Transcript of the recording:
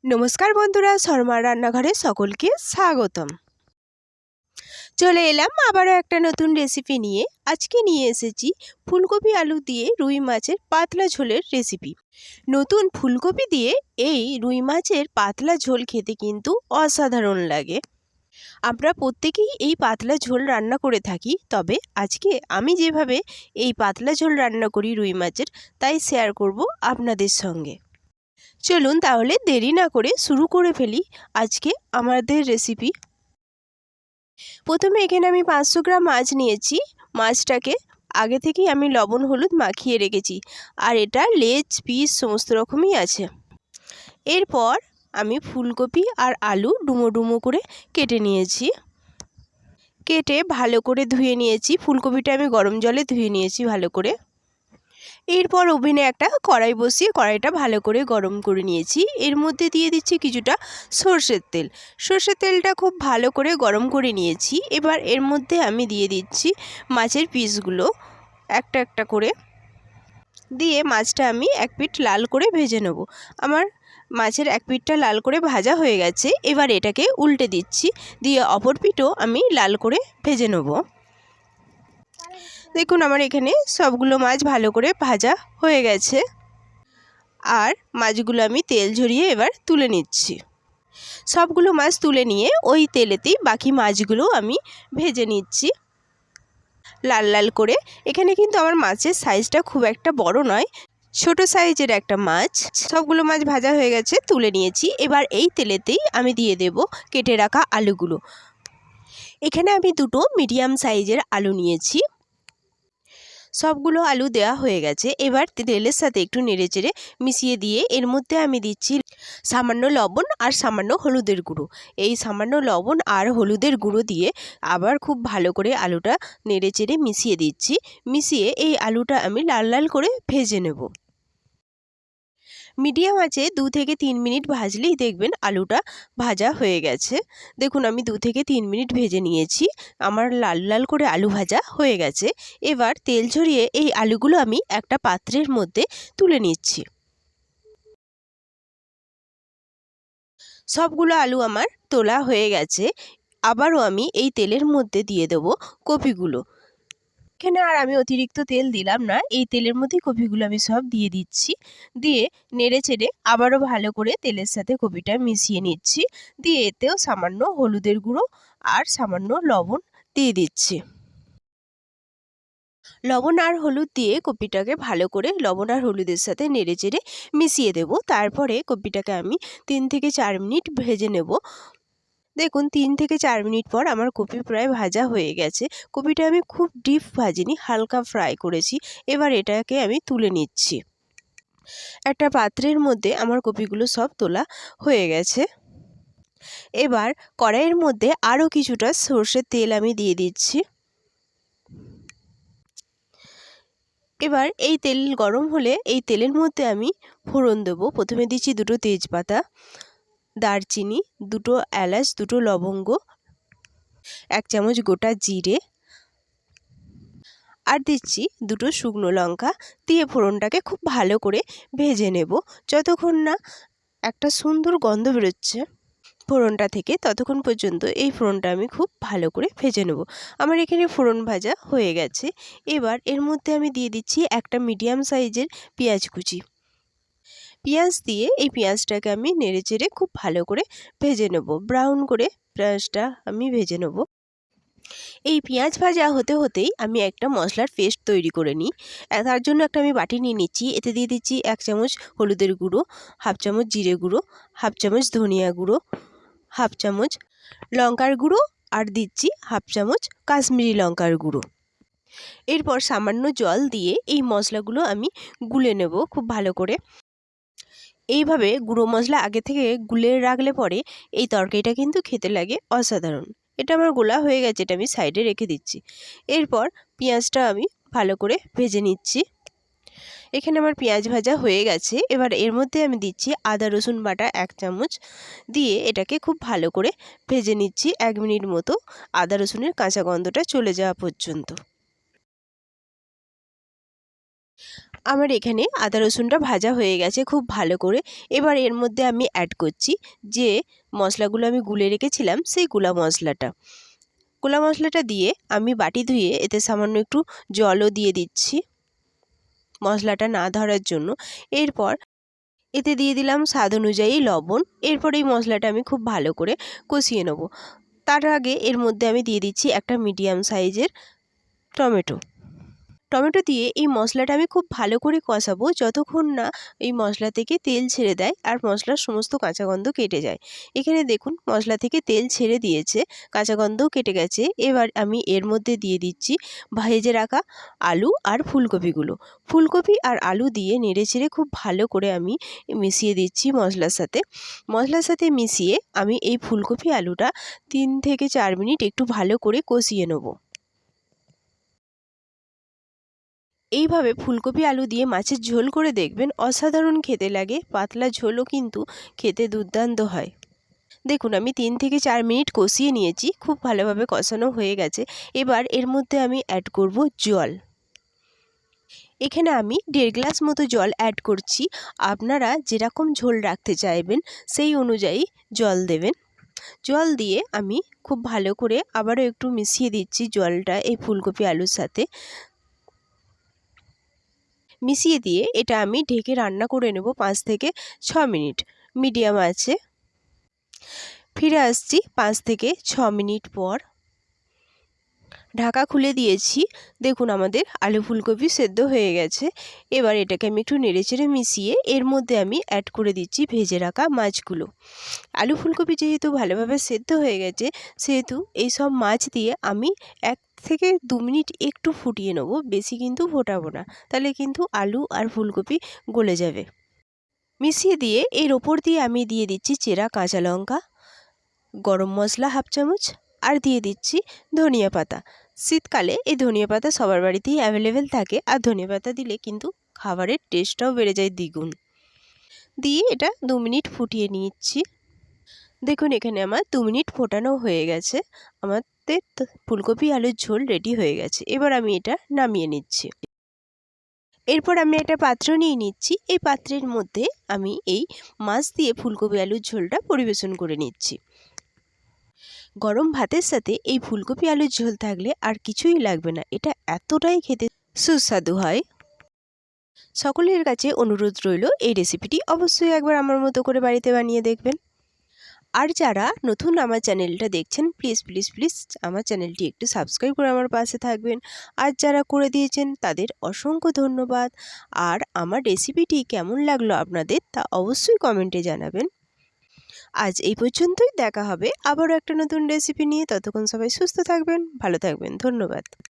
নমস্কার বন্ধুরা, শর্মা রান্নাঘরে সকলকে স্বাগতম। চলে এলাম আবারও একটা নতুন রেসিপি নিয়ে। আজকে নিয়ে এসেছি ফুলকপি আলু দিয়ে রুই মাছের পাতলা ঝোলের রেসিপি। নতুন ফুলকপি দিয়ে এই রুই মাছের পাতলা ঝোল খেতে কিন্তু অসাধারণ লাগে। আমরা প্রত্যেকেই এই পাতলা ঝোল রান্না করে থাকি, তবে আজকে আমি যেভাবে এই পাতলা ঝোল রান্না করি রুই মাছের, তাই শেয়ার করব আপনাদের সঙ্গে। চলুন তাহলে দেরি না করে শুরু করে ফেলি আজকে আমাদের রেসিপি। প্রথমে এখানে আমি 500 গ্রাম মাছ নিয়েছি। মাছটাকে আগে থেকেই আমি লবণ হলুদ মাখিয়ে রেখেছি, আর এটা লেজ পিস সমস্ত রকমই আছে। এরপর আমি ফুলকপি আর আলু ডুমো ডুমো করে কেটে নিয়েছি। কেটে ভালো করে ধুয়ে নিয়েছি। ফুলকপিটা আমি গরম জলে ধুয়ে নিয়েছি ভালো করে। এরপর ওভেনে একটা কড়াই বসিয়ে কড়াইটা ভালো করে গরম করে নিয়েছি। এর মধ্যে দিয়ে দিচ্ছি কিছুটা সর্ষের তেল। সর্ষের তেলটা খুব ভালো করে গরম করে নিয়েছি। এবার এর মধ্যে আমি দিয়ে দিচ্ছি মাছের পিসগুলো একটা একটা করে। দিয়ে মাছটা আমি এক পিঠ লাল করে ভেজে নেব। আমার মাছের এক পিঠটা লাল করে ভাজা হয়ে গেছে। এবার এটাকে উল্টে দিচ্ছি, দিয়ে অপর পিঠও আমি লাল করে ভেজে নেব। দেখুন আমার এখানে সবগুলো মাছ ভালো করে ভাজা হয়ে গেছে, আর মাছগুলো আমি তেল ঝরিয়ে এবার তুলে নিচ্ছি। সবগুলো মাছ তুলে নিয়ে ওই তেলেতেই বাকি মাছগুলো আমি ভেজে নিচ্ছি লাল লাল করে। এখানে কিন্তু আমার মাছের সাইজটা খুব একটা বড় নয়, ছোট সাইজের একটা মাছ। সবগুলো মাছ ভাজা হয়ে গেছে, তুলে নিয়েছি। এবার এই তেলেতেই আমি দিয়ে দেব কেটে রাখা আলুগুলো। এখানে আমি দুটো মিডিয়াম সাইজের আলু নিয়েছি। সবগুলো আলু দেওয়া হয়ে গেছে। এবার তেলের সাথে একটু নেড়েচেড়ে মিশিয়ে দিয়ে এর মধ্যে আমি দিচ্ছি সামান্য লবণ আর সামান্য হলুদের গুঁড়ো। এই সামান্য লবণ আর হলুদের গুঁড়ো দিয়ে আবার খুব ভালো করে আলুটা নেড়েচেড়ে মিশিয়ে দিচ্ছি। মিশিয়ে এই আলুটা আমি লাল লাল করে ভেজে নেব। মিডিয়াম আঁচে 2 থেকে 3 মিনিট ভাজলেই দেখবেন আলুটা ভাজা হয়ে গেছে। দেখুন আমি 2 থেকে 3 মিনিট ভেজে নিয়েছি। আমার লাল লাল করে আলু ভাজা হয়ে গেছে। এবার তেল ঝরিয়ে এই আলুগুলো আমি একটা পাত্রের মধ্যে তুলে নিচ্ছি। সবগুলো আলু আমার তোলা হয়ে গেছে। আবারও আমি এই তেলের মধ্যে দিয়ে দেবো কপিগুলো। এখানে আর আমি অতিরিক্ত তেল দিলাম না, এই তেলের মধ্যেই কপিগুলো আমি সব দিয়ে দিচ্ছি। দিয়ে নেড়ে চেড়ে আবারও ভালো করে তেলের সাথে কপিটা মিশিয়ে নিচ্ছি। দিয়ে এতেও সামান্য হলুদের গুঁড়ো আর সামান্য লবণ দিয়ে দিচ্ছি। লবণ আর হলুদ দিয়ে কপিটাকে ভালো করে লবণ আর হলুদের সাথে নেড়ে চেড়ে মিশিয়ে দেব। তারপরে কপিটাকে আমি 3 থেকে 4 মিনিট ভেজে নেব। দেখুন 3 থেকে 4 মিনিট পর আমার কপি প্রায় ভাজা হয়ে গেছে। কপিটা আমি খুব ডিপ ভাজিনি, হালকা ফ্রাই করেছি। এবার এটাকে আমি তুলে নিচ্ছি। একটা পাত্রের মধ্যে আমার কপিগুলো সব তোলা হয়ে গেছে। এবার কড়াইয়ের মধ্যে আরও কিছুটা সর্ষের তেল আমি দিয়ে দিচ্ছি। এবার এই তেল গরম হলে এই তেলের মধ্যে আমি ফোড়ন দেবো। প্রথমে দিচ্ছি 2টো তেজপাতা, দারচিনি, 2টো এলাচ, 2টো লবঙ্গ, 1 চামচ গোটা জিরে, আর দিচ্ছি 2টো শুকনো লঙ্কা। দিয়ে ফোড়নটাকে খুব ভালো করে ভেজে নেব। যতক্ষণ না একটা সুন্দর গন্ধ বেরোচ্ছে ফোড়নটা থেকে, ততক্ষণ পর্যন্ত এই ফোড়নটা আমি খুব ভালো করে ভেজে নেব। আমার এখানে ফোড়ন ভাজা হয়ে গেছে। এবার এর মধ্যে আমি দিয়ে দিচ্ছি একটা মিডিয়াম সাইজের পেঁয়াজ কুচি। পেঁয়াজ দিয়ে এই পেঁয়াজটাকে আমি নেড়েচেড়ে খুব ভালো করে ভেজে নেব। ব্রাউন করে পেঁয়াজটা আমি ভেজে নেব। এই পেঁয়াজ ভাজা হতে হতেই আমি একটা মশলার পেস্ট তৈরি করে নিই। তার জন্য একটা আমি বাটি নিয়ে নিচ্ছি। এতে দিয়ে দিচ্ছি 1 চামচ হলুদের গুঁড়ো, 1/2 চামচ জিরে গুঁড়ো, 1/2 চামচ ধনিয়া গুঁড়ো, 1/2 চামচ লঙ্কার গুঁড়ো, আর দিচ্ছি 1/2 চামচ কাশ্মীরি লঙ্কার গুঁড়ো। এরপর সামান্য জল দিয়ে এই মশলাগুলো আমি গুলে নেব খুব ভালো করে। এইভাবে গুঁড়ো মশলা আগে থেকে গুলে রাখলে পরে এই তরকারিটা কিন্তু খেতে লাগে অসাধারণ। এটা আমার গোলা হয়ে গেছে, এটা আমি সাইডে রেখে দিচ্ছি। এরপর পেঁয়াজটা আমি ভালো করে ভেজে নিচ্ছি। এখানে আমার পেঁয়াজ ভাজা হয়ে গেছে। এবার এর মধ্যে আমি দিচ্ছি আদা রসুন বাটা 1 চামচ, দিয়ে এটাকে খুব ভালো করে ভেজে নিচ্ছি 1 মিনিট মতো, আদা রসুনের কাঁচা গন্ধটা চলে যাওয়া পর্যন্ত। আমার এখানে আদা রসুনটা ভাজা হয়ে গেছে খুব ভালো করে। এবার এর মধ্যে আমি অ্যাড করছি যে মশলাগুলো আমি গুলে রেখেছিলাম, সেই গুঁড়া মশলাটা। গুঁড়া মশলাটা দিয়ে আমি বাটি ধুয়ে এতে সামান্য একটু জলও দিয়ে দিচ্ছি মশলাটা না ধরার জন্য। এরপর এতে দিয়ে দিলাম স্বাদ অনুযায়ী লবণ। এরপর এই মশলাটা আমি খুব ভালো করে কষিয়ে নেব। তার আগে এর মধ্যে আমি দিয়ে দিচ্ছি একটা মিডিয়াম সাইজের টমেটো। টমেটো দিয়ে এই মশলাটা আমি খুব ভালো করে কষাবো যতক্ষণ না এই মশলা থেকে তেল ছেড়ে দেয় আর মশলার সমস্ত কাঁচা গন্ধ কেটে যায়। এখানে দেখুন মশলা থেকে তেল ছেড়ে দিয়েছে, কাঁচা গন্ধও কেটে গেছে। এবার আমি এর মধ্যে দিয়ে দিচ্ছি ভেজে রাখা আলু আর ফুলকপিগুলো। ফুলকপি আর আলু দিয়ে নেড়েচেড়ে খুব ভালো করে আমি মিশিয়ে দিচ্ছি মশলার সাথে। মশলার সাথে মিশিয়ে আমি এই ফুলকপি আলুটা 3 থেকে 4 মিনিট একটু ভালো করে কষিয়ে নেব। এইভাবে ফুলকপি আলু দিয়ে মাছের ঝোল করে দেখবেন, অসাধারণ খেতে লাগে। পাতলা ঝোলও কিন্তু খেতে দুর্দান্ত হয়। দেখুন আমি 3 থেকে 4 মিনিট কষিয়ে নিয়েছি, খুব ভালোভাবে কষানো হয়ে গেছে। এবার এর মধ্যে আমি অ্যাড করব জল। এখানে আমি 1.5 গ্লাস মতো জল অ্যাড করছি। আপনারা যেরকম ঝোল রাখতে চাইবেন সেই অনুযায়ী জল দেবেন। জল দিয়ে আমি খুব ভালো করে আবারও একটু মিশিয়ে দিচ্ছি জলটা এই ফুলকপি আলুর সাথে। মিশিয়ে দিয়ে এটা আমি ঢেকে রান্না করে নেব 5 থেকে 6 মিনিট মিডিয়াম আঁচে। ফিরে আসছি 5 থেকে 6 মিনিট পর। ঢাকা খুলে দিয়েছি। দেখুন আমাদের আলু ফুলকপি সেদ্ধ হয়ে গেছে। এবার এটাকে আমি একটু নেড়েচেড়ে মিশিয়ে এর মধ্যে আমি অ্যাড করে দিচ্ছি ভেজে রাখা মাছগুলো। আলু ফুলকপি যেহেতু ভালোভাবে সেদ্ধ হয়ে গেছে, সেহেতু এই সব মাছ দিয়ে আমি 1 থেকে 2 মিনিট একটু ফুটিয়ে নেব, বেশি কিন্তু ফোটাবো না, তাহলে কিন্তু আলু আর ফুলকপি গলে যাবে। মিশিয়ে দিয়ে এর ওপর দিয়ে আমি দিয়ে দিচ্ছি চেরা কাঁচা লঙ্কা, গরম মশলা 1/2 চামচ আর দিয়ে দিচ্ছি ধনিয়া পাতা। শীতকালে এই ধনিয়া পাতা সবার বাড়িতেই অ্যাভেলেবেল থাকে, আর ধনিয়া পাতা দিলে কিন্তু খাবারের টেস্টটাও বেড়ে যায় দ্বিগুণ। দিয়ে এটা 2 মিনিট ফুটিয়ে নিচ্ছি। দেখুন এখানে আমার 2 মিনিট ফোটানো হয়ে গেছে। আমাদের ফুলকপি আলুর ঝোল রেডি হয়ে গেছে। এবার আমি এটা নামিয়ে নিচ্ছি। এরপর আমি একটা পাত্র নিয়ে নিচ্ছি। এই পাত্রের মধ্যে আমি এই মাছ দিয়ে ফুলকপি আলুর ঝোলটা পরিবেশন করে নিচ্ছি। গরম ভাতের সাথে এই ফুলকপি আলুর ঝোল থাকলে আর কিছুই লাগবে না। এটা এতটাই খেতে সুস্বাদু হয়। সকলের কাছে অনুরোধ রইল এই রেসিপিটি অবশ্যই একবার আমার মতো করে বাড়িতে বানিয়ে দেখবেন। আর যারা নতুন আমার চ্যানেলটা দেখছেন প্লিজ প্লিজ প্লিজ আমার চ্যানেলটি একটু সাবস্ক্রাইব করে আমার পাশে থাকবেন। আর যারা করে দিয়েছেন তাদের অসংখ্য ধন্যবাদ। আর আমার রেসিপিটি কেমন লাগলো আপনাদের তা অবশ্যই কমেন্টে জানাবেন। আজ এই পর্যন্তই, দেখা হবে আবারও একটা নতুন রেসিপি নিয়ে। ততক্ষণ সবাই সুস্থ থাকবেন, ভালো থাকবেন। ধন্যবাদ।